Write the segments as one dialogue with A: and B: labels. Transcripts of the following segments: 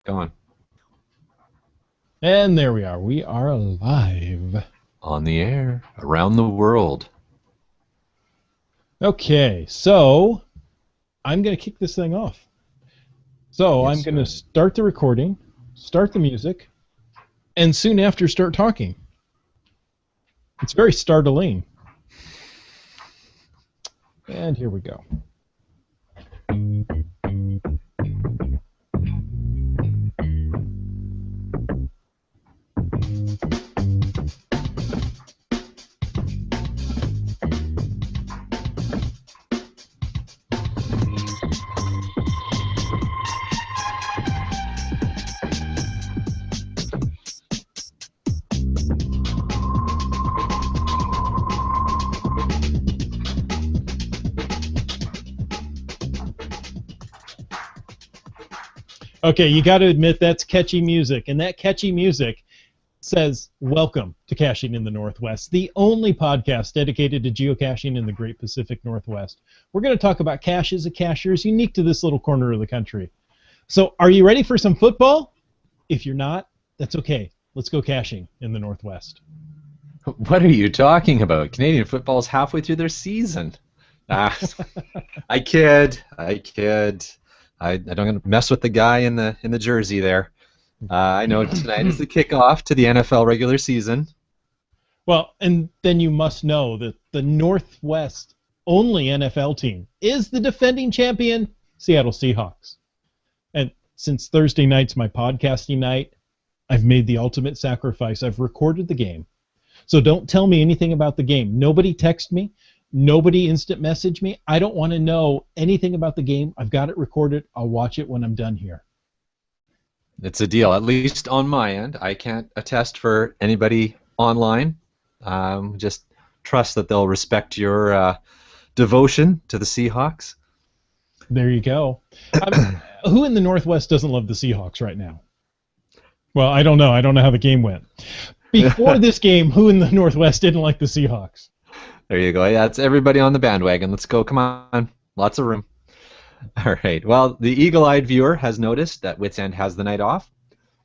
A: Going.
B: And there we are. We are live.
A: On the air, around the world.
B: Okay, so I'm going to kick this thing off. So
A: Yes,
B: I'm going to
A: sir.
B: start the recording, start the music, and soon after start talking. It's very startling. And here we go. Okay, you got to admit that's catchy music, and that catchy music says, welcome to Caching in the Northwest, the only podcast dedicated to geocaching in the Great Pacific Northwest. We're going to talk about caches and cachers unique to this little corner of the country. So are you ready for some football? If you're not, that's okay. Let's go caching in the Northwest.
A: What are you talking about? Canadian football's halfway through their season. I kid. I don't mess with the guy in the jersey there. I know tonight is the kickoff to the NFL regular season.
B: Well, and then you must know that the Northwest only NFL team is the defending champion, Seattle Seahawks. And since Thursday night's my podcasting night, I've made the ultimate sacrifice. I've recorded the game. So don't tell me anything about the game. Nobody text me. Nobody instant message me. I don't want to know anything about the game. I've got it recorded. I'll watch it when I'm done here.
A: It's a deal, at least on my end. I can't attest for anybody online. Just trust that they'll respect your devotion to the Seahawks.
B: There you go. Who in the Northwest doesn't love the Seahawks right now? Well, I don't know. I don't know how the game went. Before this game, who in the Northwest didn't like the Seahawks?
A: There you go. Yeah, it's everybody on the bandwagon. Let's go. Come on. Lots of room. All right. Well, the eagle-eyed viewer has noticed that Wits End has the night off.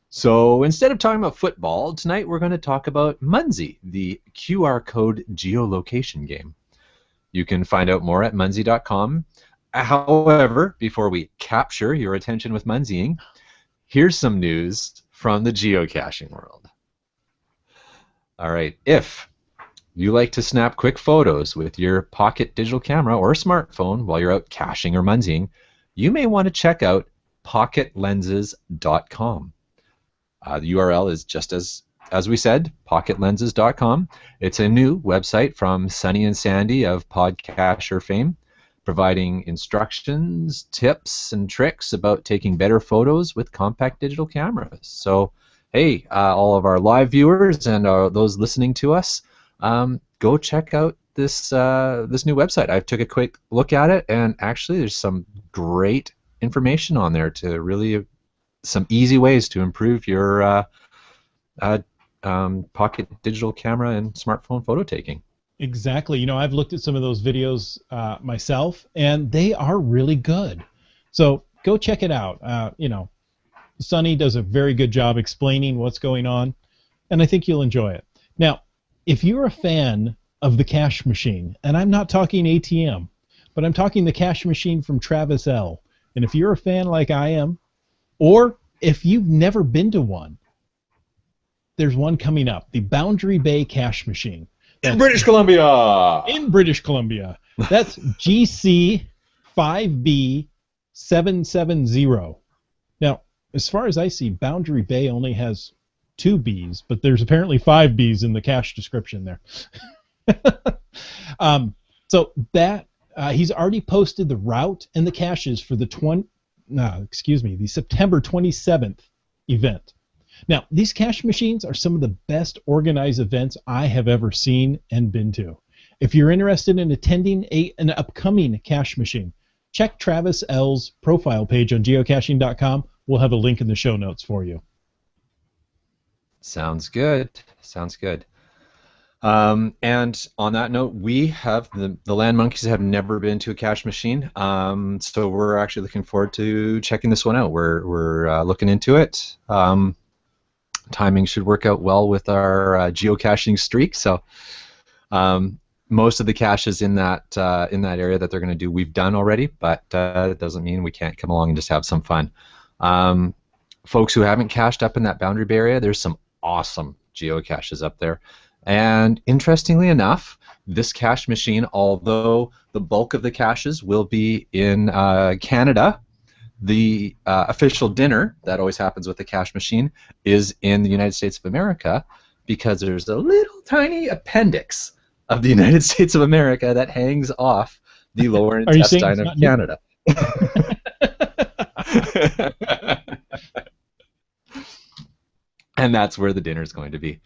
A: So instead of talking about football, tonight we're going to talk about Munzee, the QR code geolocation game. You can find out more at munzee.com. However, before we capture your attention with Munzeeing, here's some news from the geocaching world. All right. If you like to snap quick photos with your pocket digital camera or smartphone while you're out caching or munzeeing, you may want to check out PocketLenses.com. The URL is just as we said, PocketLenses.com. It's a new website from Sunny and Sandy of Podcacher fame, providing instructions, tips, and tricks about taking better photos with compact digital cameras. So, hey, all of our live viewers and those listening to us, go check out this new website. I took a quick look at it, and actually there's some great information on there to really some easy ways to improve your pocket digital camera and smartphone photo taking.
B: Exactly. You know, I've looked at some of those videos myself, and they are really good. So go check it out. You know, Sunny does a very good job explaining what's going on, and I think you'll enjoy it. Now, if you're a fan of the cash machine, and I'm not talking ATM, but I'm talking the cash machine from Travisl, and if you're a fan like I am, or if you've never been to one, there's one coming up, the Boundary Bay Cash Machine.
A: In British Columbia!
B: In British Columbia. That's GC5B770. Now, as far as I see, Boundary Bay only has 2 B's, but there's apparently 5 B's in the cache description there. So that he's already posted the route and the caches for the the September 27th event. Now, these cache machines are some of the best organized events I have ever seen and been to. If you're interested in attending an upcoming cache machine, check Travisl's profile page on geocaching.com. We'll have a link in the show notes for you.
A: Sounds good. Sounds good. And on that note, we have the Land Monkeys have never been to a cash machine, so we're actually looking forward to checking this one out. We're looking into it. Timing should work out well with our geocaching streak. So most of the caches in that area that they're going to do, we've done already, but it doesn't mean we can't come along and just have some fun. Folks who haven't cached up in that Boundary Bay area, there's some awesome geocaches up there. And interestingly enough, this cache machine, although the bulk of the caches will be in Canada, the official dinner that always happens with the cache machine is in the United States of America, because there's a little tiny appendix of the United States of America that hangs off the lower intestine of Canada. And that's where the dinner is going to be.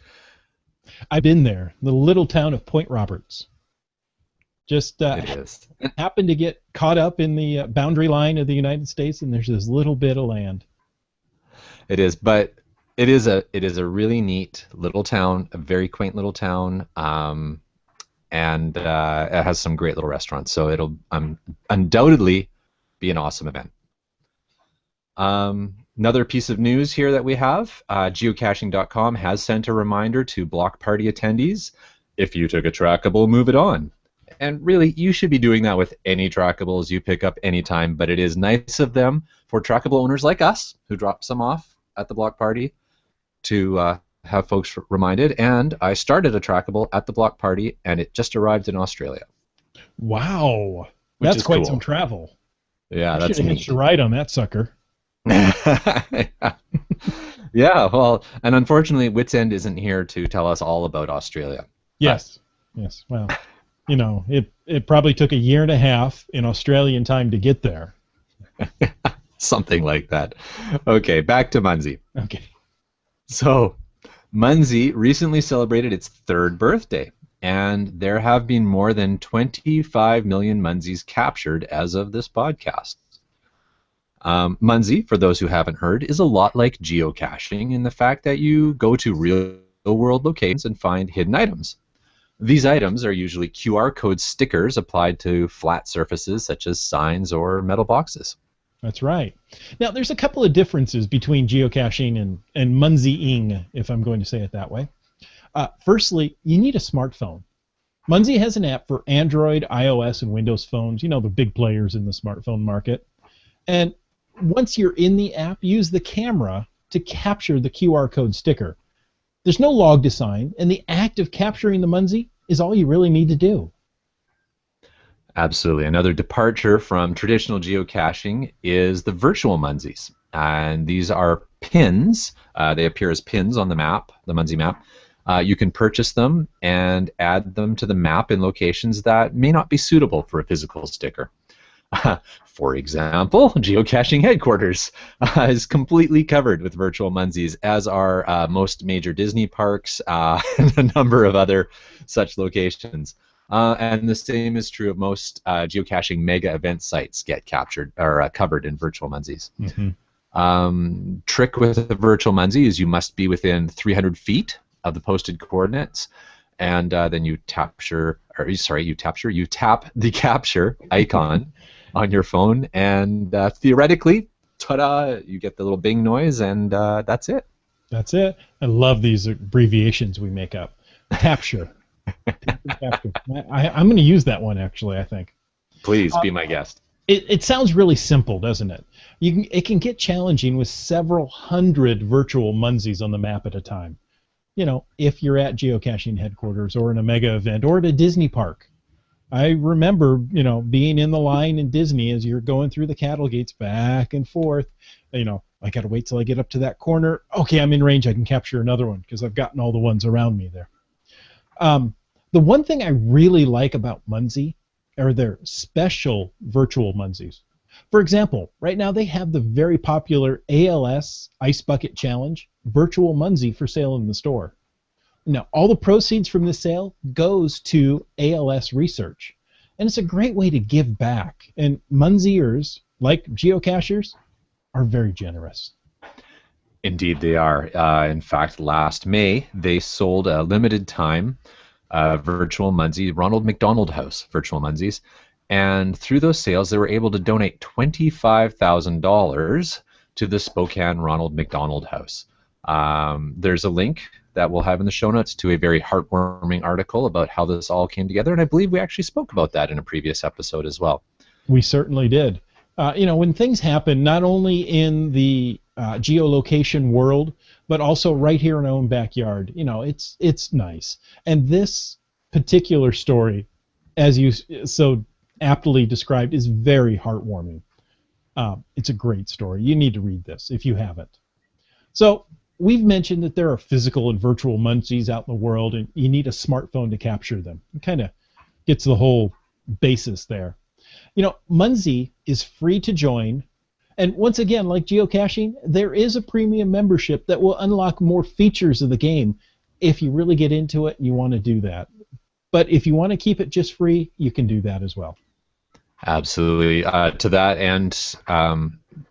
B: I've been there, the little town of Point Roberts. Just happened to get caught up in the boundary line of the United States, and there's this little bit of land.
A: It is, but it is a really neat little town, a very quaint little town, and it has some great little restaurants. So it'll undoubtedly be an awesome event. Another piece of news here that we have, geocaching.com has sent a reminder to block party attendees: if you took a trackable, move it on. And really, you should be doing that with any trackables you pick up anytime, but it is nice of them, for trackable owners like us, who drop some off at the block party, to have folks reminded. And I started a trackable at the block party, and it just arrived in Australia.
B: Wow. That's quite some travel.
A: Yeah, that's
B: neat. Hitched a ride on that sucker.
A: Yeah, well, and unfortunately, Wits End isn't here to tell us all about Australia.
B: Yes. Well, you know, it probably took a year and a half in Australian time to get there.
A: Something like that. Okay, back to Munzee.
B: Okay.
A: So, Munzee recently celebrated its 3rd birthday, and there have been more than 25 million Munzees captured as of this podcast. Munzee, for those who haven't heard, is a lot like geocaching in the fact that you go to real-world locations and find hidden items. These items are usually QR code stickers applied to flat surfaces such as signs or metal boxes.
B: That's right. Now, there's a couple of differences between geocaching and Munzeeing, if I'm going to say it that way. Firstly, you need a smartphone. Munzee has an app for Android, iOS, and Windows phones, you know, the big players in the smartphone market. And once you're in the app, use the camera to capture the QR code sticker. There's no log to sign, and the act of capturing the Munzee is all you really need to do.
A: Absolutely. Another departure from traditional geocaching is the virtual Munzees. And these are pins. They appear as pins on the map, the Munzee map. You can purchase them and add them to the map in locations that may not be suitable for a physical sticker. For example, geocaching headquarters is completely covered with virtual Munzees, as are most major Disney parks and a number of other such locations. And the same is true of most geocaching mega event sites get captured or covered in virtual Munzees. Mm-hmm. Trick with the virtual Munzee is you must be within 300 feet of the posted coordinates, and then you tap the capture icon on your phone, and theoretically, ta-da, you get the little bing noise, and that's it.
B: That's it. I love these abbreviations we make up. Capture. Capture. I'm going to use that one, actually, I think.
A: Please be my guest.
B: It sounds really simple, doesn't it? It can get challenging with several hundred virtual Munzees on the map at a time. You know, if you're at geocaching headquarters or in a mega event or at a Disney park. I remember, you know, being in the line in Disney as you're going through the cattle gates back and forth. You know, I got to wait till I get up to that corner. Okay, I'm in range. I can capture another one because I've gotten all the ones around me there. The one thing I really like about Munzee are their special virtual Munzees. For example, right now they have the very popular ALS Ice Bucket Challenge virtual Munzee for sale in the store. Now, all the proceeds from this sale goes to ALS research, and it's a great way to give back. And Munzeers, like geocachers, are very generous.
A: Indeed, they are. In fact, last May, they sold a limited time virtual Munzee, Ronald McDonald House virtual Munzees. And through those sales, they were able to donate $25,000 to the Spokane Ronald McDonald House. There's a link that we'll have in the show notes to a very heartwarming article about how this all came together, and I believe we actually spoke about that in a previous episode as well.
B: We certainly did. When things happen, not only in the geolocation world, but also right here in our own backyard, it's nice. And this particular story, as you so aptly described, is very heartwarming. It's a great story. You need to read this if you haven't. So we've mentioned that there are physical and virtual Munzees out in the world, and you need a smartphone to capture them. It kind of gets the whole basis there. Munzee is free to join, and once again, like geocaching, there is a premium membership that will unlock more features of the game if you really get into it and you want to do that. But if you want to keep it just free, you can do that as well.
A: Absolutely. To that end,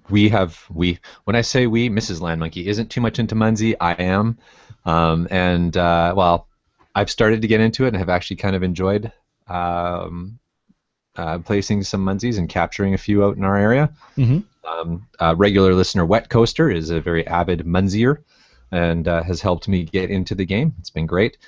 A: when I say we, Mrs. Landmonkey isn't too much into Munzee. I am, well, I've started to get into it and have actually kind of enjoyed placing some Munzees and capturing a few out in our area. Regular listener Wet Coaster is a very avid Munzeer and has helped me get into the game. It's been great.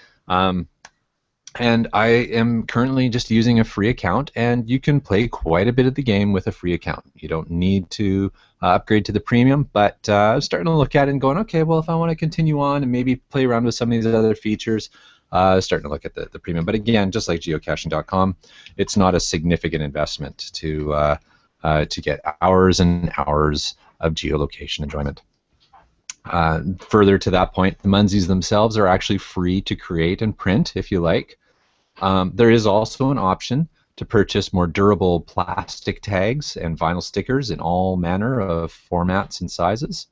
A: And I am currently just using a free account, and you can play quite a bit of the game with a free account. You don't need to upgrade to the premium, but starting to look at it and going, okay, well, if I want to continue on and maybe play around with some of these other features, starting to look at the premium. But again, just like geocaching.com, it's not a significant investment to get hours and hours of geolocation enjoyment. Further to that point, the Munzees themselves are actually free to create and print if you like. There is also an option to purchase more durable plastic tags and vinyl stickers in all manner of formats and sizes.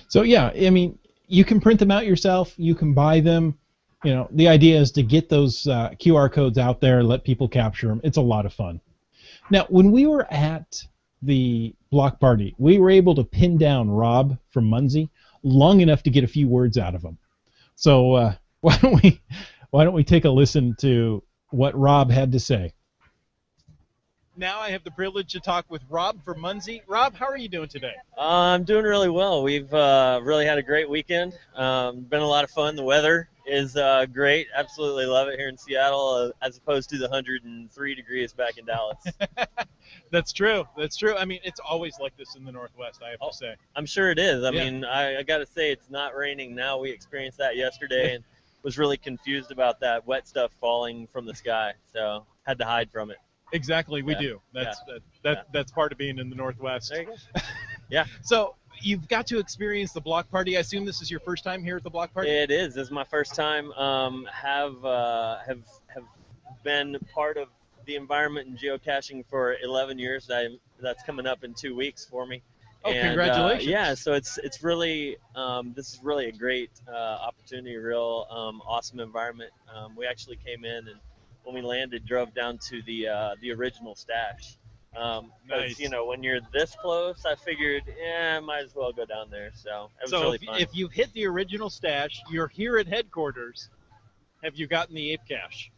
B: So yeah, I mean, you can print them out yourself. You can buy them. The idea is to get those QR codes out there, let people capture them. It's a lot of fun. Now, when we were at the block party, we were able to pin down Rob from Munzee long enough to get a few words out of him. So why don't we take a listen to what Rob had to say?
C: Now I have the privilege to talk with Rob from Munzee. Rob, how are you doing today?
D: I'm doing really well. We've really had a great weekend. Been a lot of fun. The weather is great. Absolutely love it here in Seattle, as opposed to the 103 degrees back in Dallas.
C: That's true. That's true. I mean, it's always like this in the Northwest, I have to say.
D: I'm sure it is. I mean, I got to say, it's not raining now. We experienced that yesterday and was really confused about that wet stuff falling from the sky, so had to hide from it.
C: Exactly, we do. That's part of being in the Northwest.
D: There you go. Yeah.
C: So you've got to experience the block party. I assume this is your first time here at the block party?
D: It is. This is my first time. Have been part of the environment in geocaching for 11 years. That's coming up in 2 weeks for me.
C: Oh, and, congratulations!
D: Yeah, so it's really this is really a great opportunity, real awesome environment. We actually came in and when we landed, drove down to the original stash.
C: Nice.
D: When you're this close, I figured, I might as well go down there. So it was really fun.
C: If you've hit the original stash, you're here at headquarters. Have you gotten the ape cache?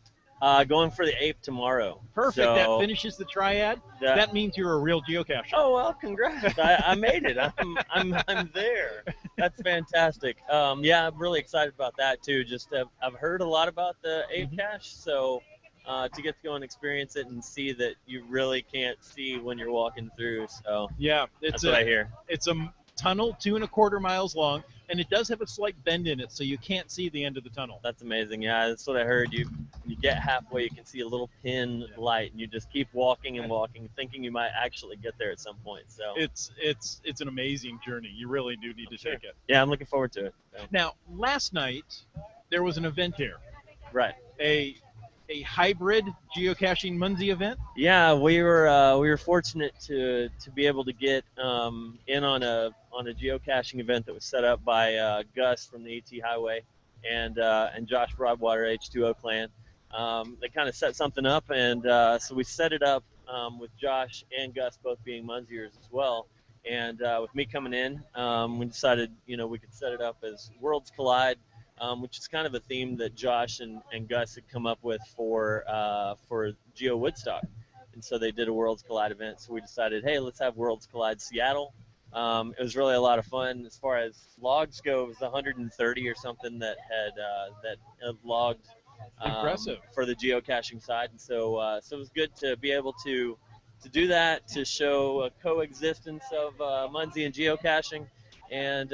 D: Going for the ape tomorrow.
C: Perfect.
D: So,
C: that finishes the triad. That means you're a real geocacher.
D: Oh well, congrats! I made it. I'm there. That's fantastic. Yeah, I'm really excited about that too. Just I've heard a lot about the ape cache, so to get to go and experience it and see that you really can't see when you're walking through. So
C: yeah,
D: that's what I hear.
C: It's a tunnel 2.25 miles long, and it does have a slight bend in it, so you can't see the end of the tunnel.
D: That's amazing. Yeah, that's what I heard. You get halfway, you can see a little pin light, and you just keep walking and walking, thinking you might actually get there at some point. So
C: it's an amazing journey. You really do need to take it.
D: Yeah, I'm looking forward to it. So.
C: Now, last night there was an event here.
D: Right.
C: A hybrid geocaching Munzee event.
D: Yeah, we were fortunate to be able to get in on a geocaching event that was set up by Gus from the AT Highway and Josh Broadwater H2O Clan. They kind of set something up, and so we set it up with Josh and Gus both being Munzeers as well. And with me coming in, we decided we could set it up as Worlds Collide. which is kind of a theme that Josh and Gus had come up with for Geo Woodstock. And so they did a Worlds Collide event. So we decided, hey, let's have Worlds Collide Seattle. It was really a lot of fun. As far as logs go, it was 130 or something that had logged
C: Impressive.
D: for the geocaching side. And so it was good to be able to do that, to show a coexistence of Munzee and geocaching, and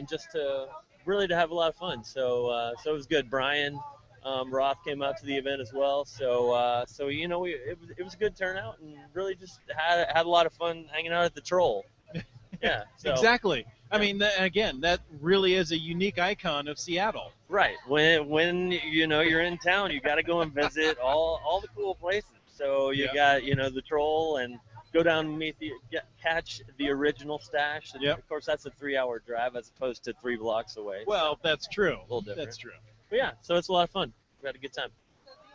D: just to really to have a lot of fun. So it was good. Brian Roth came out to the event as well. So you know, it was a good turnout, and really just had a lot of fun hanging out at the Troll. Yeah. So,
C: Exactly. I mean, again, that really is a unique icon of Seattle.
D: right. When you know you're in town, you got to go and visit all the cool places. So you got the Troll, and go down and catch the original stash. And of course, that's a 3-hour drive as opposed to 3 blocks away.
C: Well,
D: so
C: that's true.
D: a little different.
C: That's true.
D: But yeah, so it's a lot of fun. We had a good time.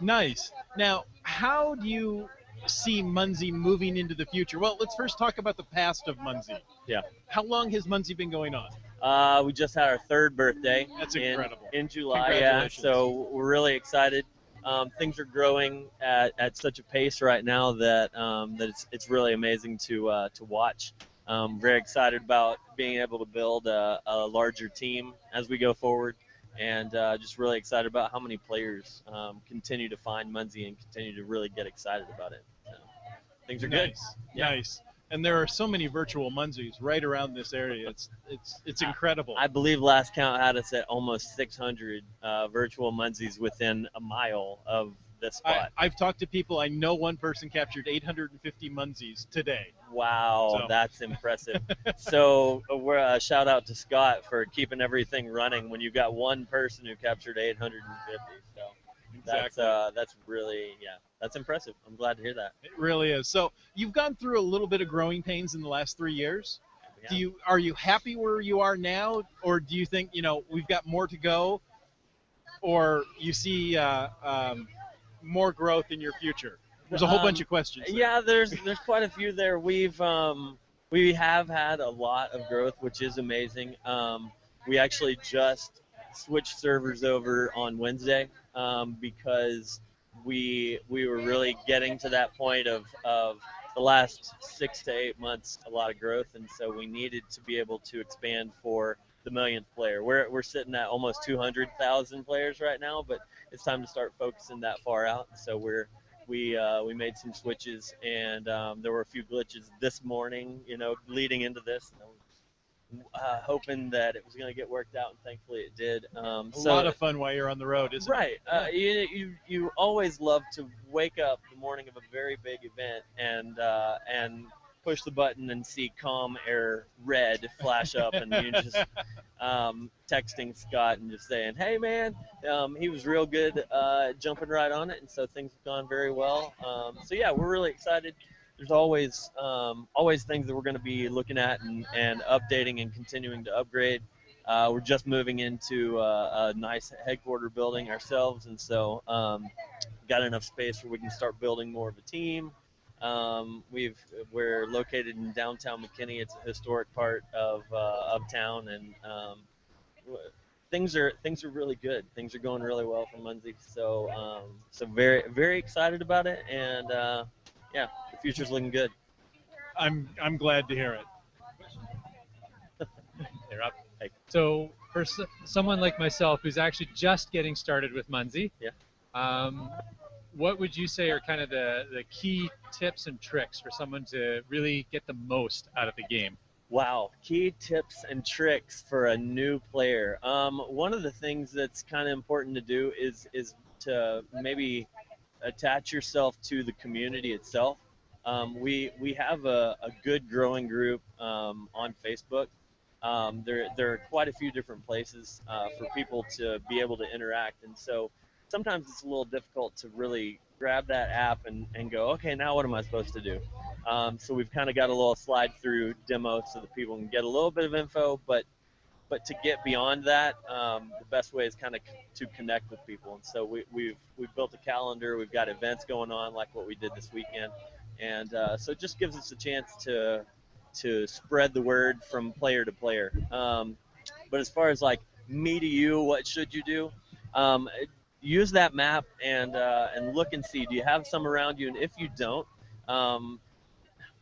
C: Nice. Now, how do you see Munzee moving into the future? Well, let's first talk about the past of Munzee.
D: Yeah.
C: How long has Munzee been going on?
D: We just had our 3rd birthday.
C: That's incredible.
D: In July, yeah.
C: Congratulations.
D: So we're really excited. Things are growing at such a pace right now that it's really amazing to watch. Very excited about being able to build a larger team as we go forward, and just really excited about how many players continue to find Munzee and continue to really get excited about it. So, things are good. Yeah.
C: Nice. And there are so many virtual Munzees right around this area. It's incredible.
D: I believe last count had us at almost 600 virtual Munzees within a mile of this spot.
C: I've talked to people. I know one person captured 850 Munzees today.
D: Wow, that's impressive. So we're a shout out to Scott for keeping everything running when you've got one person who captured 850. So
C: Exactly.
D: That's really, that's impressive. I'm glad to hear that.
C: It really is. So you've gone through a little bit of growing pains in the last 3 years.
D: Yeah.
C: Are you happy where you are now, or do you think we've got more to go, or you see more growth in your future? There's a whole bunch of questions there.
D: Yeah, there's quite a few there. We have had a lot of growth, which is amazing. We actually just switched servers over on Wednesday because we were really getting to that point of the last 6 to 8 months, a lot of growth, and so we needed to be able to expand for the millionth player. We're sitting at almost 200,000 players right now, but it's time to start focusing that far out. So we made some switches, and there were a few glitches this morning, leading into this. Hoping that it was going to get worked out, and thankfully it did.
C: A lot of fun while you're on the road, isn't
D: it? Right. You always love to wake up the morning of a very big event and push the button and see calm air red flash up, and you just texting Scott and just saying, hey man, he was real good jumping right on it, and so things have gone very well. So yeah, we're really excited. There's always things that we're going to be looking at and updating and continuing to upgrade. We're just moving into a nice headquarter building ourselves, and so got enough space where we can start building more of a team. We're located in downtown McKinney. It's a historic part of town, and things are really good. Things are going really well for Munzee. So very, very excited about it, and yeah, the future's looking good.
C: I'm glad to hear it.
E: Hey, Rob. Hey. So for someone like myself who's actually just getting started with Munzee, what would you say are kind of the key tips and tricks for someone to really get the most out of the game?
D: Wow, key tips and tricks for a new player. One of the things that's kind of important to do is to maybe attach yourself to the community itself. We have a good growing group on Facebook. There are quite a few different places for people to be able to interact, and so sometimes it's a little difficult to really grab that app and go, okay, now what am I supposed to do? So we've kind of got a little slide through demo so that people can get a little bit of info, but to get beyond that, the best way is kind of to connect with people. And so we've built a calendar. We've got events going on like what we did this weekend, and so it just gives us a chance to spread the word from player to player. But as far as like me to you, what should you do? Use that map and look and see. Do you have some around you? And if you don't,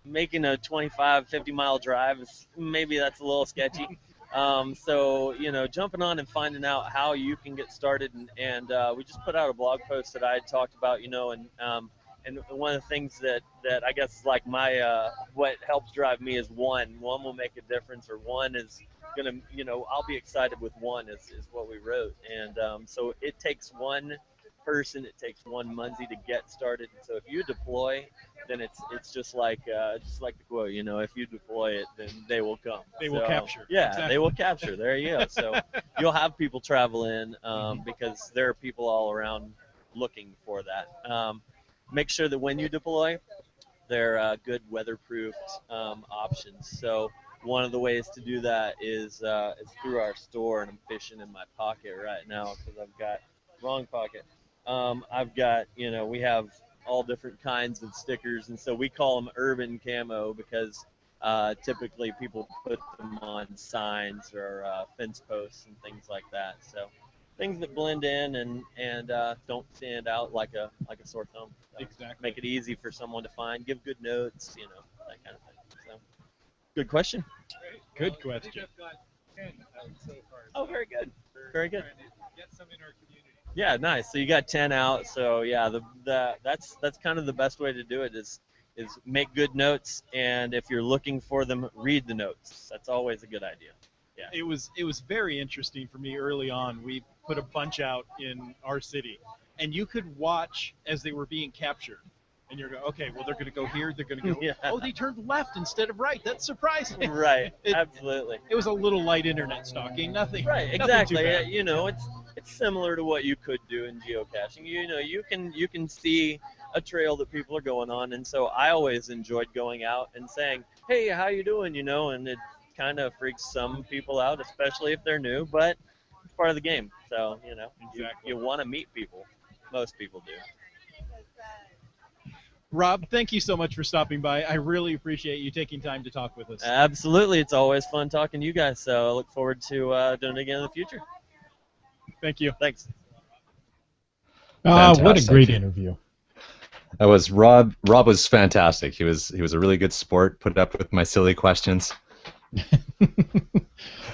D: making a 25, 50-mile drive is maybe that's a little sketchy. So jumping on and finding out how you can get started, and we just put out a blog post that I had talked about, and one of the things that I guess is like my what helps drive me is one will make a difference, or one is gonna I'll be excited with one is what we wrote, and so it takes one person, it takes one Munzee to get started, and so if you deploy, then it's just like the quote, if you deploy it, then they will come.
C: They will capture.
D: Yeah,
C: Exactly.
D: They will capture. There you go. So you'll have people travel in because there are people all around looking for that. Make sure that when you deploy, they're good weatherproofed options. So one of the ways to do that is through our store, and I'm fishing in my pocket right now because I've got wrong pocket. I've got, we have all different kinds of stickers, and so we call them urban camo because typically people put them on signs or fence posts and things like that. So things that blend in and don't stand out like a sore thumb. So
C: Exactly.
D: make it easy for someone to find. Give good notes, that kind of thing. So good question.
C: Good question.
E: I've got 10 out so far.
D: Oh, very good. Very good.
E: Trying to get some in our community.
D: Yeah, nice. So you got 10 out. So yeah, that's kind of the best way to do it is make good notes, and if you're looking for them, read the notes. That's always a good idea. Yeah.
C: It was very interesting for me early on. We put a bunch out in our city, and you could watch as they were being captured. And you're going, okay, well, they're going to go here, they're going to go,
D: Yeah.
C: oh, they turned left instead of right. That's surprising.
D: Right. Absolutely.
C: It was a little light internet stalking, nothing.
D: Right.
C: nothing
D: Exactly.
C: too bad.
D: It's similar to what you could do in geocaching. You can see a trail that people are going on, and so I always enjoyed going out and saying, hey, how you doing? And it kind of freaks some people out, especially if they're new, but it's part of the game. So
C: Exactly.
D: you want to meet people. Most people do.
C: Rob, thank you so much for stopping by. I really appreciate you taking time to talk with us.
D: Absolutely. It's always fun talking to you guys, so I look forward to doing it again in the future.
C: Thank you.
D: Thanks.
B: What a
A: Fantastic.
B: great interview.
A: That was Rob. Rob was fantastic. He was a really good sport. Put up with my silly questions.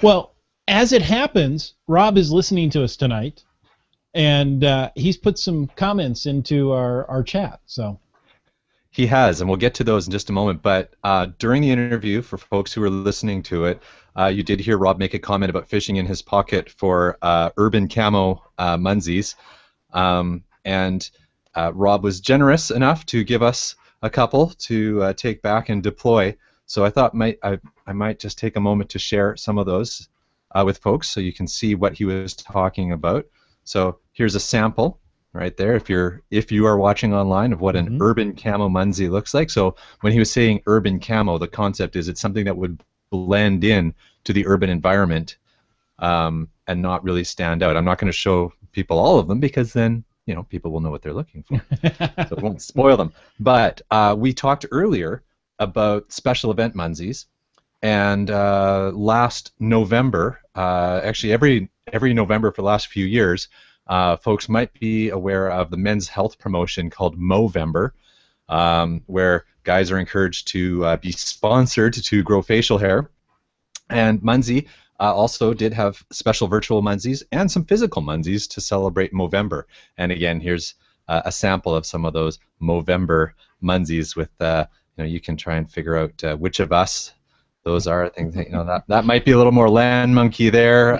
B: Well, as it happens, Rob is listening to us tonight, and he's put some comments into our chat. So
A: He has, and we'll get to those in just a moment. But during the interview, for folks who are listening to it, you did hear Rob make a comment about fishing in his pocket for urban camo Munzees. And Rob was generous enough to give us a couple to take back and deploy. So I thought I might just take a moment to share some of those with folks so you can see what he was talking about. So here's a sample right there if you are watching online of what an urban camo Munzee looks like. So when he was saying urban camo, the concept is it's something that would blend in to the urban environment and not really stand out. I'm not going to show people all of them because then people will know what they're looking for. So it won't spoil them. But we talked earlier about special event Munzees, and last November, actually every November for the last few years, folks might be aware of the men's health promotion called Movember, where guys are encouraged to be sponsored to grow facial hair. And Munzee also did have special virtual Munzees and some physical Munzees to celebrate Movember. And again, here's a sample of some of those Movember Munzees with, you can try and figure out which of us those are. I think that might be a little more land monkey there.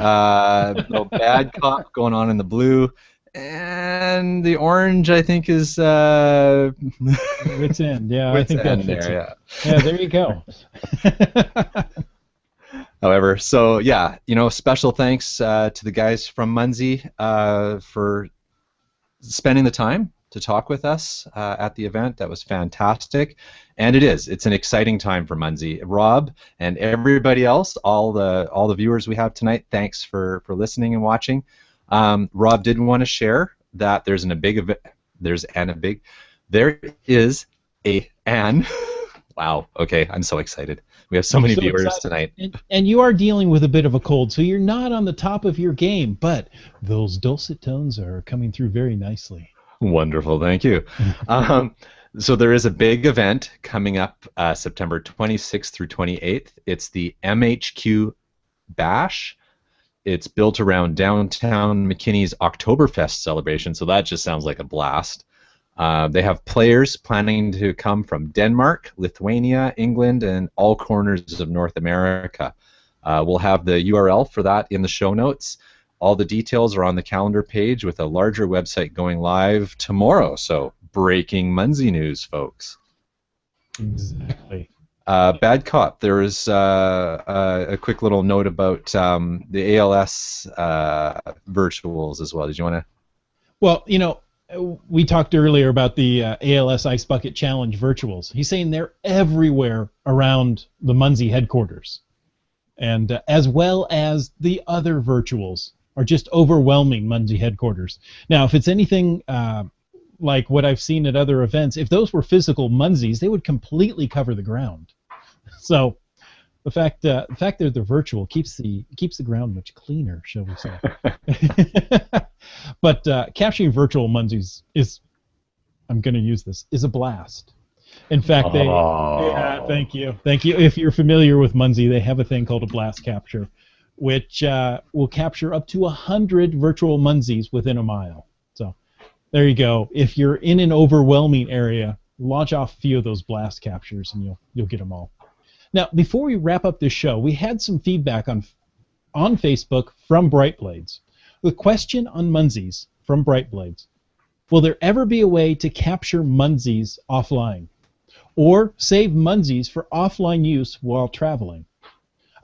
A: Little bad cop going on in the blue. And the orange, I think, is
B: Wits End. Yeah, I think that fits
A: there,
B: it. Yeah, there you go.
A: However, so yeah, special thanks to the guys from Munzee for spending the time to talk with us at the event. That was fantastic, and it's an exciting time for Munzee. Rob and everybody else, all the viewers we have tonight, thanks for listening and watching. Rob did want to share that there is Wow. Okay, I'm so excited. We have so many
B: So
A: viewers
B: excited.
A: tonight.
B: And you are dealing with a bit of a cold, so you're not on the top of your game, but those dulcet tones are coming through very nicely.
A: Wonderful. Thank you. So there is a big event coming up September 26th through 28th. It's the MHQ Bash. It's built around downtown McKinney's Oktoberfest celebration, so that just sounds like a blast. They have players planning to come from Denmark, Lithuania, England, and all corners of North America. We'll have the URL for that in the show notes. All the details are on the calendar page with a larger website going live tomorrow. So breaking Munzee news, folks.
B: Exactly.
A: Bad cop. There is a quick little note about the ALS virtuals as well. Did you want to?
B: Well, we talked earlier about the ALS Ice Bucket Challenge virtuals. He's saying they're everywhere around the Munzee headquarters, and as well as the other virtuals are just overwhelming Munzee headquarters. Now, if it's anything like what I've seen at other events, if those were physical Munzees, they would completely cover the ground. So the fact that they're virtual keeps the ground much cleaner, shall we say? But capturing virtual Munzees is, I'm going to use this, is a blast. In fact, thank you. If you're familiar with Munzee, they have a thing called a blast capture, which will capture up to 100 virtual Munzees within a mile. So there you go. If you're in an overwhelming area, launch off a few of those blast captures, and you'll get them all. Now, before we wrap up this show, we had some feedback on Facebook from BrightBlades. The question on Munzees from BrightBlades: will there ever be a way to capture Munzees offline, or save Munzees for offline use while traveling?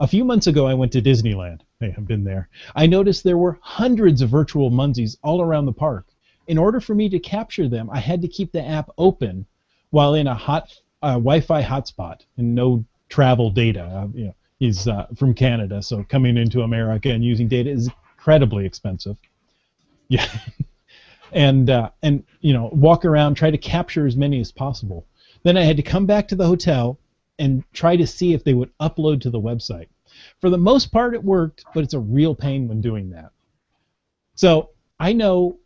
B: A few months ago, I went to Disneyland. Hey, I've been there. I noticed there were hundreds of virtual Munzees all around the park. In order for me to capture them, I had to keep the app open while in a Wi-Fi hotspot and no travel data. He's from Canada, so coming into America and using data is incredibly expensive. Yeah, and walk around, try to capture as many as possible. Then I had to come back to the hotel and try to see if they would upload to the website. For the most part, it worked, but it's a real pain when doing that. So I know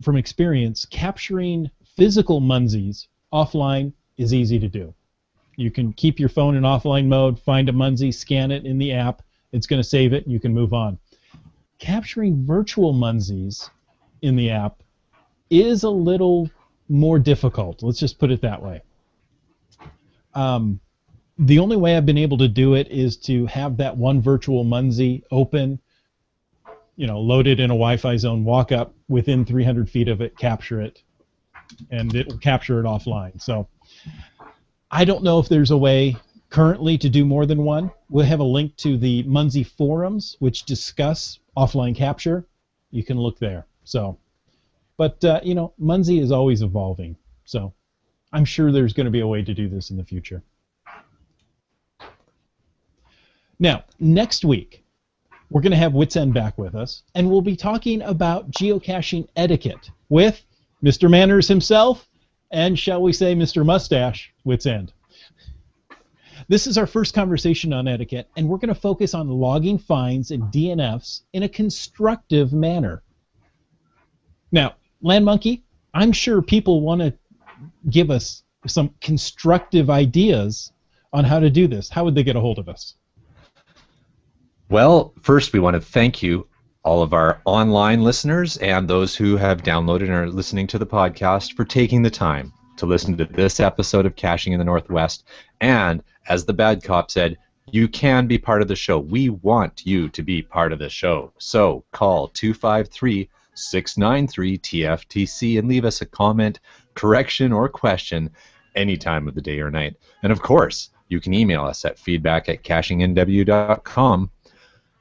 B: from experience, capturing physical Munzees offline is easy to do. You can keep your phone in offline mode, find a Munzee, scan it in the app. It's going to save it, and you can move on. Capturing virtual Munzees in the app is a little more difficult. Let's just put it that way. The only way I've been able to do it is to have that one virtual Munzee open, loaded in a Wi-Fi zone, walk up within 300 feet of it, capture it, and it will capture it offline. So I don't know if there's a way currently to do more than one. We'll have a link to the Munzee forums, which discuss offline capture. You can look there. So, but Munzee is always evolving. So I'm sure there's going to be a way to do this in the future. Now, next week, we're going to have Wits End back with us, and we'll be talking about geocaching etiquette with Mr. Manners himself, and shall we say Mr. Mustache, Wits End. This is our first conversation on etiquette, and we're going to focus on logging fines and DNFs in a constructive manner. Now, Land Monkey, I'm sure people want to give us some constructive ideas on how to do this. How would they get a hold of us?
A: Well, first we want to thank you, all of our online listeners and those who have downloaded and are listening to the podcast, for taking the time to listen to this episode of Caching in the Northwest. And as the bad cop said, you can be part of the show. We want you to be part of the show. So call 253-693-TFTC and leave us a comment, correction, or question any time of the day or night. And of course, you can email us at feedback@cachingnw.com.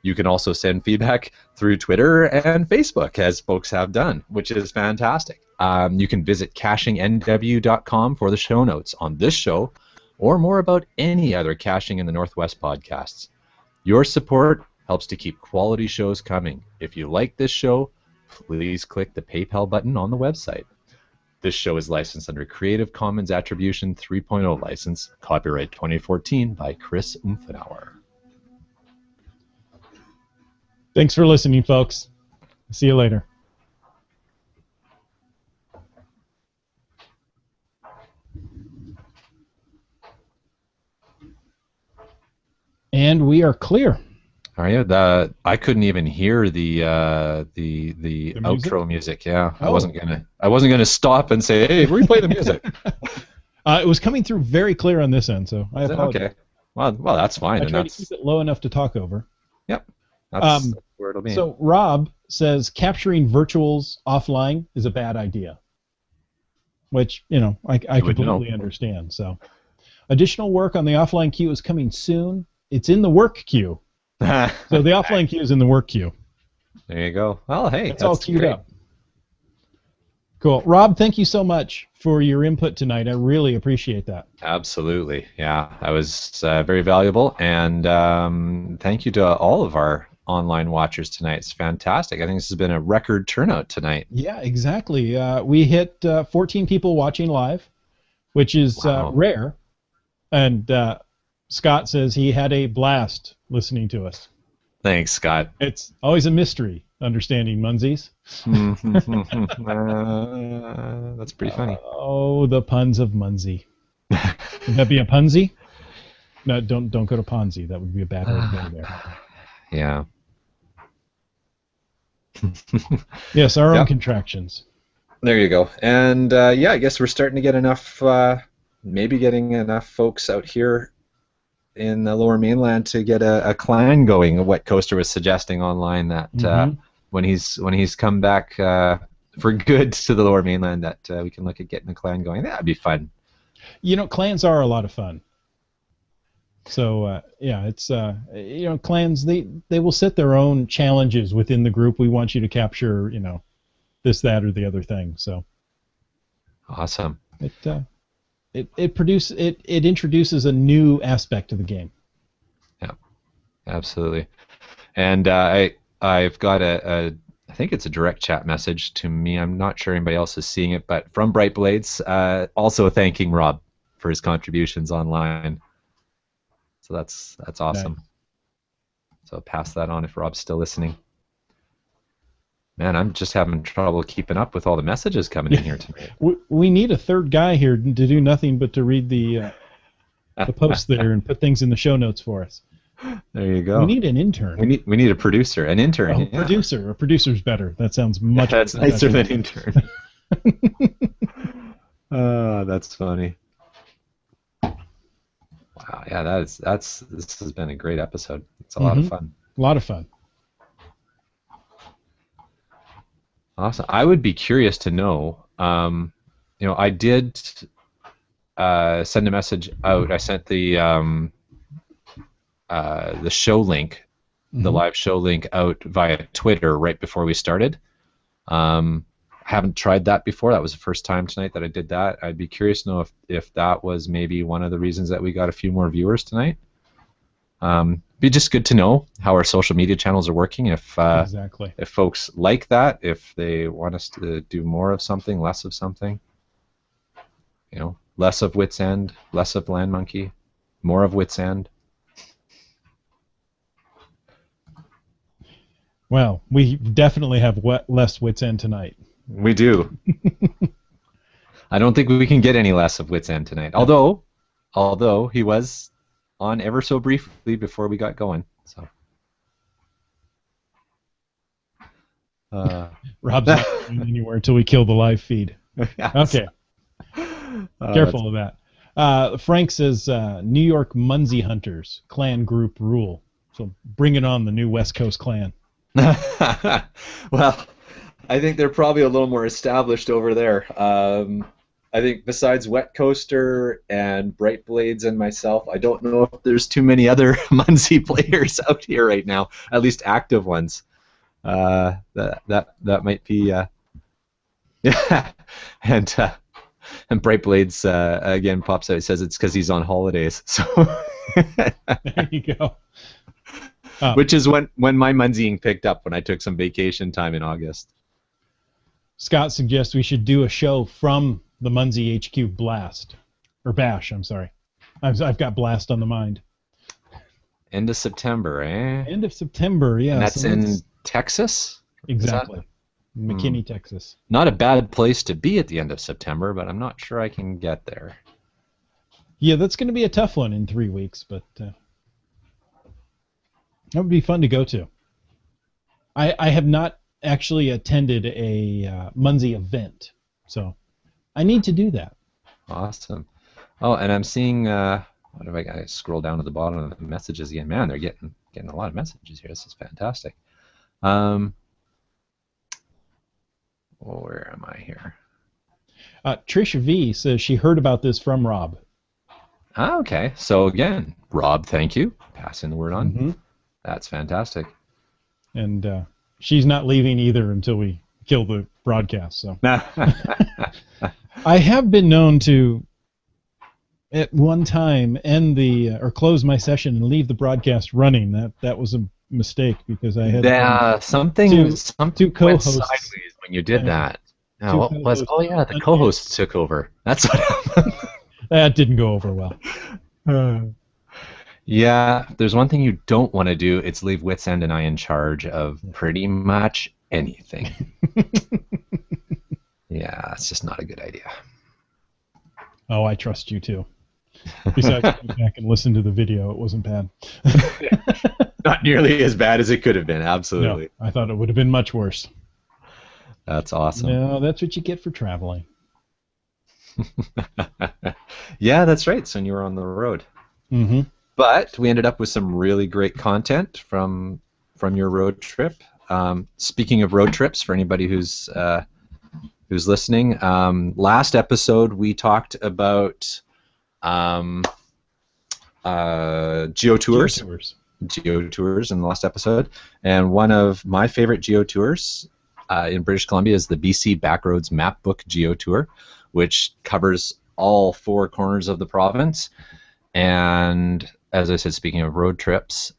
A: You can also send feedback through Twitter and Facebook, as folks have done, which is fantastic. You can visit cachingnw.com for the show notes on this show or more about any other Caching in the Northwest podcasts. Your support helps to keep quality shows coming. If you like this show, please click the PayPal button on the website. This show is licensed under Creative Commons Attribution 3.0 license, copyright 2014 by Chris Umfenauer.
B: Thanks for listening, folks. See you later. And we are clear.
A: Are you? I couldn't even hear the outro music. Yeah,
B: Oh.
A: I wasn't gonna stop and say, hey, replay the music.
B: It was coming through very clear on this end, so I apologize.
A: Okay. Well, that's fine.
B: I
A: And
B: tried to
A: that's
B: keep it low enough to talk over.
A: Yep. That's where it'll be.
B: So Rob says capturing virtuals offline is a bad idea, which I
A: would
B: completely
A: know.
B: understand. So additional work on the offline queue is coming soon. It's in the work queue. So the offline queue is in the work queue.
A: There you go. Well, hey,
B: It's all queued
A: great.
B: up. Cool. Rob, thank you so much for your input tonight. I really appreciate that.
A: Absolutely. Yeah, that was very valuable. And thank you to all of our online watchers tonight. It's fantastic. I think this has been a record turnout tonight.
B: Yeah, exactly. We hit 14 people watching live, which is
A: Wow.
B: rare. And Scott says he had a blast listening to us.
A: Thanks, Scott.
B: It's always a mystery understanding Munzees.
A: That's pretty funny.
B: Oh, the puns of Munzee. Would that be a punzy? No, don't go to Ponzi. That would be a bad way to go there.
A: Yeah.
B: Yes, our own
A: Yep.
B: contractions.
A: There you go. And yeah, I guess we're starting to get enough, maybe getting enough folks out here in the Lower Mainland to get a clan going. What Coaster was suggesting online that when he's come back for good to the Lower Mainland, that we can look at getting a clan going. That'd be fun.
B: Clans are a lot of fun. So yeah, it's clans. They will set their own challenges within the group. We want you to capture this, that, or the other thing. So
A: Awesome.
B: it introduces a new aspect to the game.
A: Yeah, absolutely. And I've got I think it's a direct chat message to me. I'm not sure anybody else is seeing it, but from BrightBlades, also thanking Rob for his contributions online. So that's awesome.
B: Nice.
A: So pass that on if Rob's still listening. Man, I'm just having trouble keeping up with all the messages coming in here tonight.
B: We need a third guy here to do nothing but to read the posts there and put things in the show notes for us.
A: There you go.
B: We need an intern.
A: We need a producer, an intern.
B: Oh,
A: yeah.
B: Producer. A producer's better. That sounds much.
A: That's
B: better.
A: nicer than intern. That's funny. Wow, yeah, this has been a great episode. It's a lot of fun.
B: A lot of fun.
A: Awesome. I would be curious to know. I did send a message out. I sent the show link, the live show link out via Twitter right before we started. I haven't tried that before. That was the first time tonight that I did that. I'd be curious to know if that was maybe one of the reasons that we got a few more viewers tonight. Be just good to know how our social media channels are working.
B: Exactly.
A: If folks like that, if they want us to do more of something, less of something. Less of Wits End, less of Land Monkey, more of Wits End.
B: Well, we definitely have less Wits End tonight.
A: We do. I don't think we can get any less of Wits End tonight. Although he was on ever so briefly before we got going. So.
B: Rob's not going anywhere until we kill the live feed.
A: Yes.
B: Okay. Careful of that. Frank says New York Munzee Hunters clan group rule. So bring it on, the new West Coast clan.
A: Well, I think they're probably a little more established over there. I think besides Wet Coaster and BrightBlades and myself, I don't know if there's too many other Munzee players out here right now, at least active ones. That might be yeah. And BrightBlades again pops out. He says it's because he's on holidays. So
B: There you go.
A: Which is when my Munzeeing picked up, when I took some vacation time in August.
B: Scott suggests we should do a show from the Munzee HQ Blast. Or Bash, I'm sorry. I've got Blast on the mind.
A: End of September, eh?
B: End of September, yeah.
A: And that's
B: so
A: in Texas?
B: Exactly. McKinney, Texas.
A: Not a bad place to be at the end of September, but I'm not sure I can get there.
B: Yeah, that's going to be a tough one in 3 weeks, but that would be fun to go to. I have not actually attended a Munzee event, so I need to do that.
A: Awesome. Oh, and I'm seeing, what have I got? I scroll down to the bottom of the messages again. Man, they're getting a lot of messages here. This is fantastic. Where am I here?
B: Trisha V says she heard about this from Rob.
A: Okay. So again, Rob, thank you. Passing the word on.
B: Mm-hmm.
A: That's fantastic.
B: And she's not leaving either until we kill the broadcast. So I have been known to, at one time, end or close my session and leave the broadcast running. That was a mistake because I had
A: something
B: two
A: went
B: co-hosts
A: sideways when you did that.
B: Two
A: What was? Oh yeah, the co-hosts took over. That's what happened.
B: That didn't go over well.
A: Yeah, there's one thing you don't want to do. It's leave Witsend and I in charge of pretty much anything. Yeah, it's just not a good idea.
B: Oh, I trust you too. Besides, go back and listen to the video. It wasn't bad.
A: Not nearly as bad as it could have been. Absolutely.
B: No, I thought it would have been much worse.
A: That's awesome.
B: No, that's what you get for traveling.
A: Yeah, that's right. So you were on the road.
B: Mm-hmm.
A: But we ended up with some really great content from your road trip. Speaking of road trips, for anybody who's listening, last episode we talked about geotours. Geotours in the last episode, and one of my favorite geotours in British Columbia is the BC Backroads Mapbook Geotour, which covers all four corners of the province. And as I said, speaking of road trips,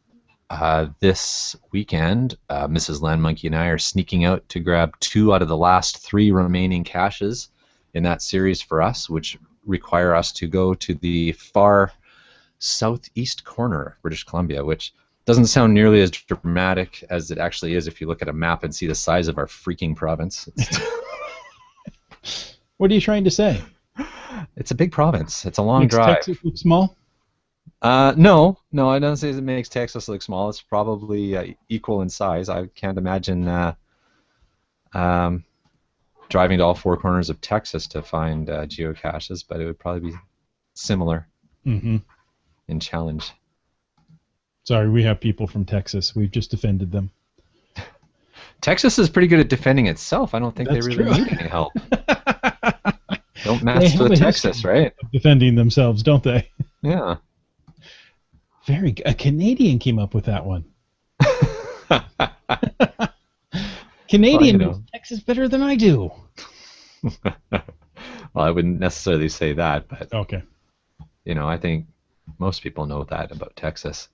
A: this weekend, Mrs. Land Monkey and I are sneaking out to grab 2 out of the last 3 remaining caches in that series for us, which require us to go to the far southeast corner of British Columbia, which doesn't sound nearly as dramatic as it actually is if you look at a map and see the size of our freaking province.
B: What are you trying to say?
A: It's a big province. It's a long
B: Makes
A: drive.
B: Texas look small?
A: No, I don't say it makes Texas look small. It's probably equal in size. I can't imagine driving to all 4 corners of Texas to find geocaches, but it would probably be similar in challenge.
B: Sorry, we have people from Texas. We've just offended them.
A: Texas is pretty good at defending itself. I don't think
B: That's
A: they really
B: true.
A: need any help. Don't mess with Texas, right?
B: Defending themselves, don't they?
A: Yeah.
B: Very good. A Canadian came up with that one. Canadian knows Texas better than I do.
A: Well, I wouldn't necessarily say that, but
B: okay.
A: I think most people know that about Texas.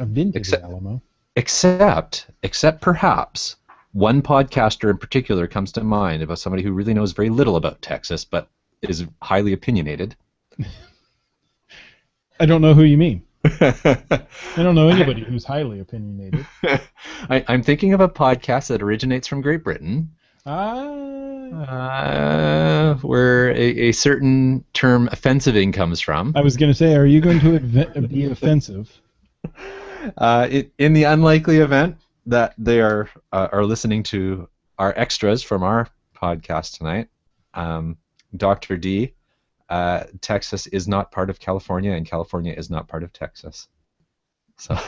B: I've been to the Alamo.
A: Except perhaps one podcaster in particular comes to mind about somebody who really knows very little about Texas, but is highly opinionated.
B: I don't know who you mean. I don't know anybody who's highly opinionated.
A: I'm thinking of a podcast that originates from Great Britain, where a certain term offensiving comes from.
B: I was going to say, are you going to be offensive?
A: In the unlikely event that they are listening to our extras from our podcast tonight, Dr. D, Texas is not part of California, and California is not part of Texas. So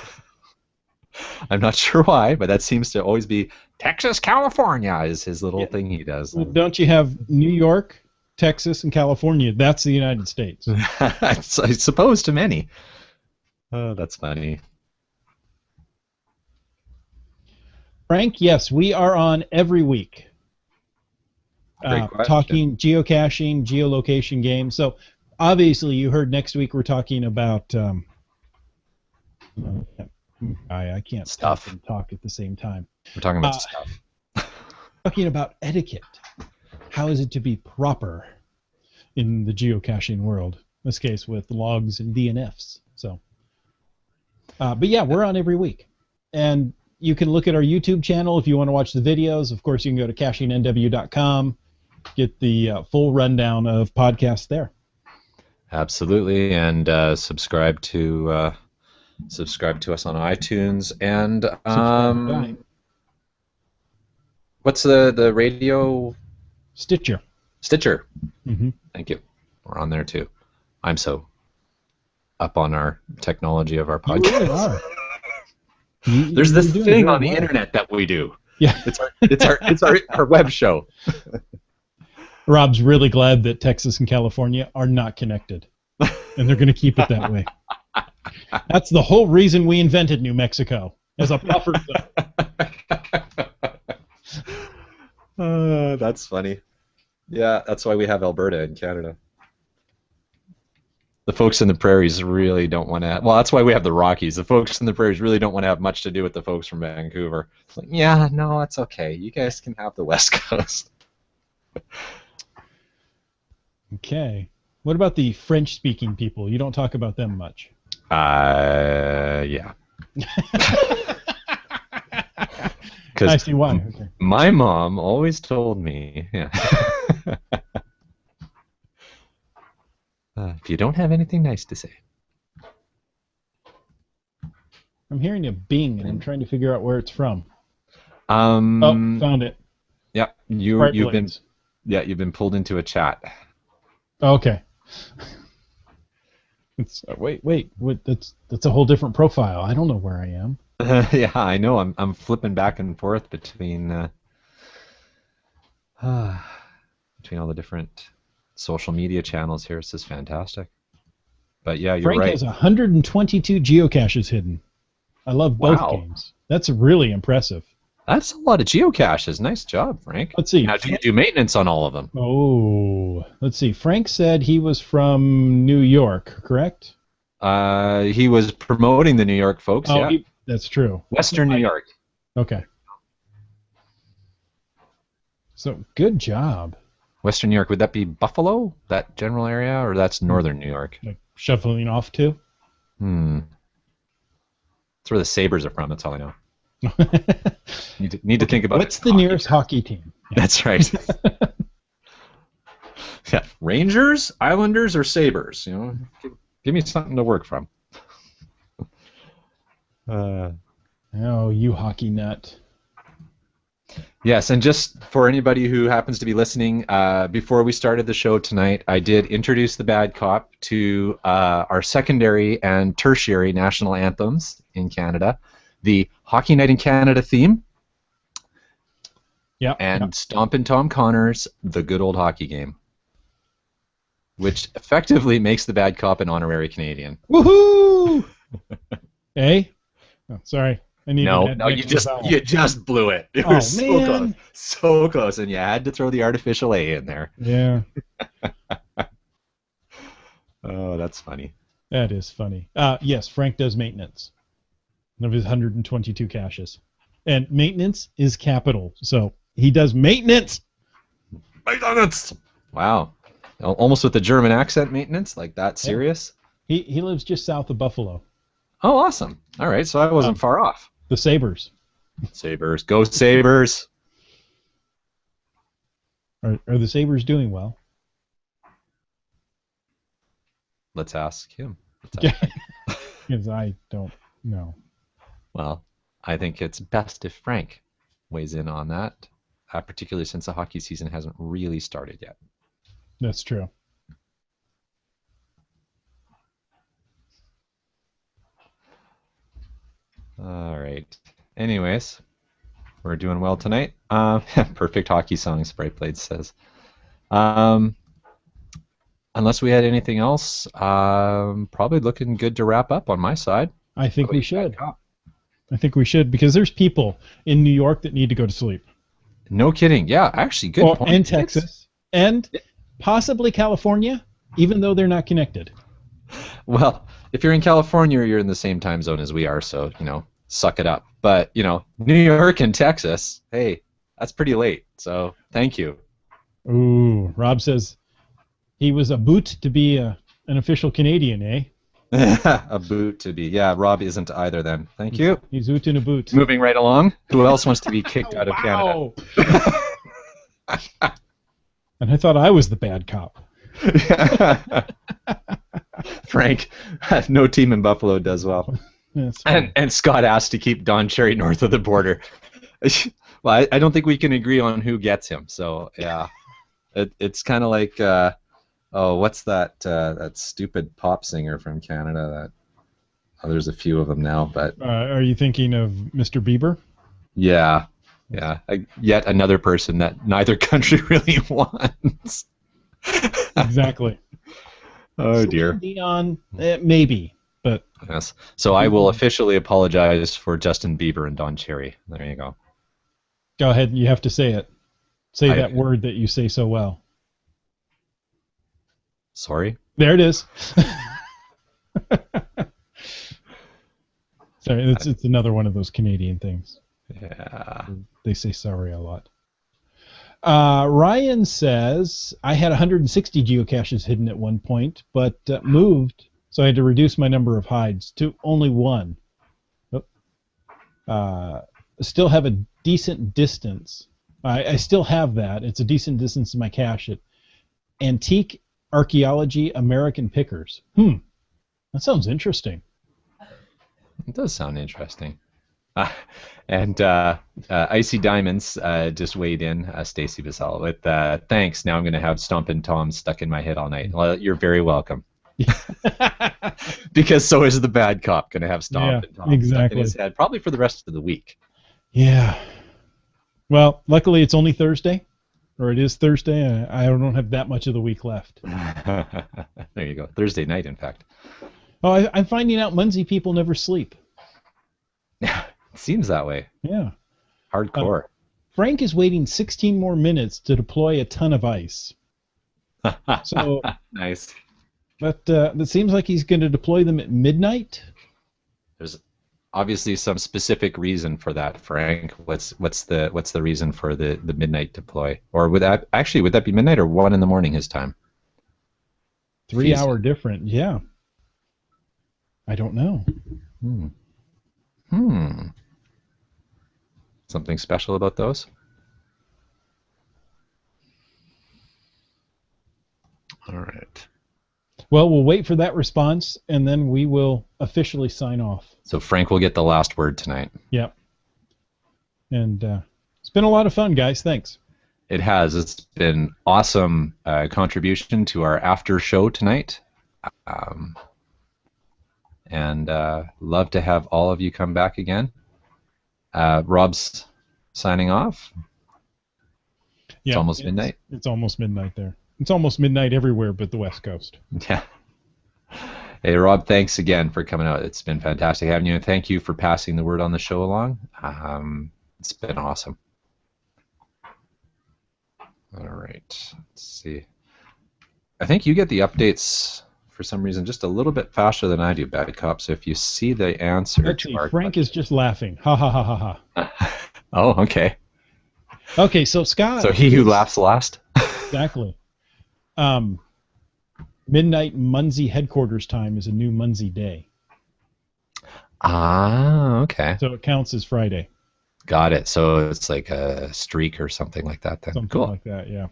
A: I'm not sure why, but that seems to always be Texas, California is his little thing he does.
B: Well, don't you have New York, Texas, and California? That's the United States.
A: I suppose to many. Oh, that's funny.
B: Frank, yes, we are on every week. Talking geocaching, geolocation games. So obviously you heard next week we're talking about I can't
A: stuff
B: and talk at the same time.
A: We're talking about stuff.
B: Talking about etiquette. How is it to be proper in the geocaching world? In this case, with logs and DNFs. So, but yeah, we're on every week, and you can look at our YouTube channel if you want to watch the videos. Of course, you can go to CachingNW.com, get the full rundown of podcasts there.
A: Absolutely, and subscribe to us on iTunes and what's the radio?
B: Stitcher.
A: Mm-hmm. Thank you. We're on there too. I'm so up on our technology of our podcast.
B: You really are.
A: There's this thing on the internet that we do.
B: Yeah,
A: it's our web show.
B: Rob's really glad that Texas and California are not connected, and they're going to keep it that way. That's the whole reason we invented New Mexico as a buffer zone.
A: That's funny. Yeah, that's why we have Alberta in Canada. The folks in the prairies really don't want to. Well, that's why we have the Rockies. The folks in the prairies really don't want to have much to do with the folks from Vancouver. It's like, yeah, no, it's okay. You guys can have the West Coast.
B: Okay. What about the French-speaking people? You don't talk about them much.
A: Yeah.
B: I see why. Okay.
A: My mom always told me, if you don't have anything nice to say.
B: I'm hearing a bing, and I'm trying to figure out where it's from. Found it.
A: Yeah, you've been pulled into a chat.
B: Okay. It's, wait. What? That's a whole different profile. I don't know where I am.
A: Yeah, I know. I'm flipping back and forth between all the different social media channels here. This is fantastic. But yeah, you're
B: Frank
A: right.
B: has 122 geocaches hidden. I love both games. That's really impressive.
A: That's a lot of geocaches. Nice job, Frank.
B: Let's see.
A: Now, do you do maintenance on all of them?
B: Oh, let's see. Frank said he was from New York, correct?
A: He was promoting the New York folks.
B: Oh,
A: yeah.
B: That's true.
A: Western New York.
B: Okay. So, good job.
A: Western New York, would that be Buffalo, that general area, or that's Northern New York?
B: Like shuffling off to?
A: That's where the Sabres are from, that's all I know. Need to think about
B: what's the nearest hockey team? Yeah.
A: That's right. Yeah, Rangers, Islanders, or Sabres? You know, give me something to work from.
B: Oh, you hockey nut.
A: Yes, and just for anybody who happens to be listening, before we started the show tonight, I did introduce the Bad Cop to our secondary and tertiary national anthems in Canada, the Hockey Night in Canada theme, and Stompin' Tom Connor's The Good Old Hockey Game, which effectively makes the Bad Cop an honorary Canadian.
B: Woohoo! Hey? Oh, sorry.
A: No, you just blew it. It was so close. So close, and you had to throw the artificial A in there.
B: Yeah.
A: Oh, that's funny.
B: That is funny. Yes, Frank does maintenance of his 122 caches. And maintenance is capital. So he does maintenance.
A: Maintenance! Wow. Almost with the German accent, maintenance? Like that serious?
B: He lives just south of Buffalo.
A: Oh, awesome. All right, so I wasn't far off.
B: The Sabres.
A: Sabres. Go Sabres!
B: Are the Sabres doing well?
A: Let's ask him.
B: Because I don't know.
A: Well, I think it's best if Frank weighs in on that, particularly since the hockey season hasn't really started yet.
B: That's true.
A: All right. Anyways, we're doing well tonight. Perfect hockey songs, BrightBlades says. Unless we had anything else, probably looking good to wrap up on my side.
B: I think we should. I think we should, because there's people in New York that need to go to sleep.
A: No kidding. Yeah, actually, good point.
B: And Texas. And possibly California, even though they're not connected.
A: Well, if you're in California, you're in the same time zone as we are, so, suck it up. But, New York and Texas, hey, That's pretty late. So thank you.
B: Ooh, Rob says he was a boot to be an official Canadian, eh?
A: A boot to be. Yeah, Rob isn't either then. Thank you.
B: He's oot in a boot.
A: Moving right along. Who else wants to be kicked out of Canada?
B: And I thought I was the bad cop.
A: Frank, no team in Buffalo does well. And Scott asked to keep Don Cherry north of the border. Well, I don't think we can agree on who gets him. So yeah, it's kind of like what's that stupid pop singer from Canada? There's a few of them now, but
B: are you thinking of Mr. Bieber?
A: Yeah, yet another person that neither country really wants.
B: Exactly.
A: Oh dear.
B: Dion, maybe, but
A: yes. So I will officially apologize for Justin Bieber and Don Cherry. There you go.
B: Go ahead. You have to say it. Say that word that you say so well.
A: Sorry.
B: There it is. Sorry, it's another one of those Canadian things.
A: Yeah.
B: They say sorry a lot. Ryan says, I had 160 geocaches hidden at one point, but moved, so I had to reduce my number of hides to only one. Still have a decent distance. I still have that. It's a decent distance to my cache at Antique Archaeology American Pickers. That sounds interesting.
A: It does sound interesting. And Icy Diamonds just weighed in, Stacy Basal, with thanks. Now I'm going to have Stompin' Tom stuck in my head all night. Well, you're very welcome. Because so is the bad cop going to have Stompin' Tom stuck in his head, probably for the rest of the week.
B: Yeah. Well, luckily it's only Thursday, or it is Thursday. I don't have that much of the week left.
A: There you go. Thursday night, in fact.
B: Oh, I'm finding out Munzee people never sleep.
A: It seems that way.
B: Yeah.
A: Hardcore.
B: Frank is waiting 16 more minutes to deploy a ton of ice. So
A: nice.
B: But it seems like he's going to deploy them at midnight.
A: There's obviously some specific reason for that, Frank. What's the reason for the midnight deploy? Or would that be midnight or 1 in the morning his time?
B: 3 hour different. Yeah. I don't know.
A: Something special about those? All right.
B: Well, we'll wait for that response, and then we will officially sign off.
A: So Frank will get the last word tonight.
B: Yep. And it's been a lot of fun, guys. Thanks.
A: It has. It's been awesome contribution to our after show tonight. And love to have all of you come back again. Rob's signing off.
B: Yeah,
A: it's almost midnight.
B: It's almost midnight there. It's almost midnight everywhere but the West Coast.
A: Yeah. Hey, Rob, thanks again for coming out. It's been fantastic having you, and thank you for passing the word on the show along. It's been awesome. All right. Let's see. I think you get the updates for some reason just a little bit faster than I do, Bad Cop. So if you see the answer to our
B: Frank is just laughing. Ha ha ha ha ha.
A: Oh, okay.
B: Okay, so Scott.
A: So he who laughs last.
B: Exactly. Midnight Munzee headquarters time is a new Munzee day.
A: Ah, okay.
B: So it counts as Friday.
A: Got it. So it's like a streak or something like that then.
B: Something
A: cool.
B: like that, yeah.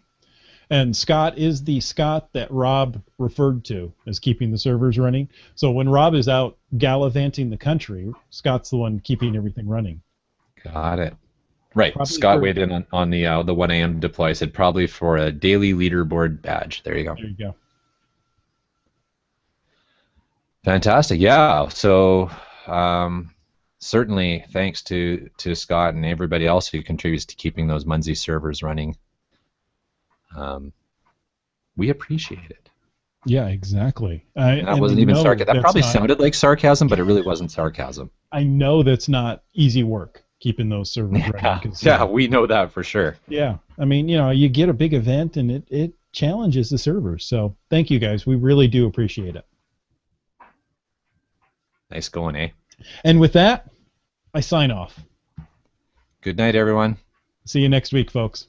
B: And Scott is the Scott that Rob referred to as keeping the servers running. So when Rob is out gallivanting the country, Scott's the one keeping everything running.
A: Got it. Right.
B: Probably
A: Scott weighed in on the 1 a.m. deploy. Said probably for a daily leaderboard badge. There you go.
B: There you go.
A: Fantastic. Yeah. So certainly thanks to Scott and everybody else who contributes to keeping those Munzee servers running. We appreciate it.
B: Yeah, exactly.
A: That wasn't even sarcasm. That probably sounded like sarcasm, but it really wasn't sarcasm.
B: I know that's not easy work, keeping those servers running.
A: Yeah, we know that for sure.
B: Yeah. I mean, you get a big event and it challenges the servers. So thank you guys. We really do appreciate it.
A: Nice going, eh?
B: And with that, I sign off.
A: Good night, everyone.
B: See you next week, folks.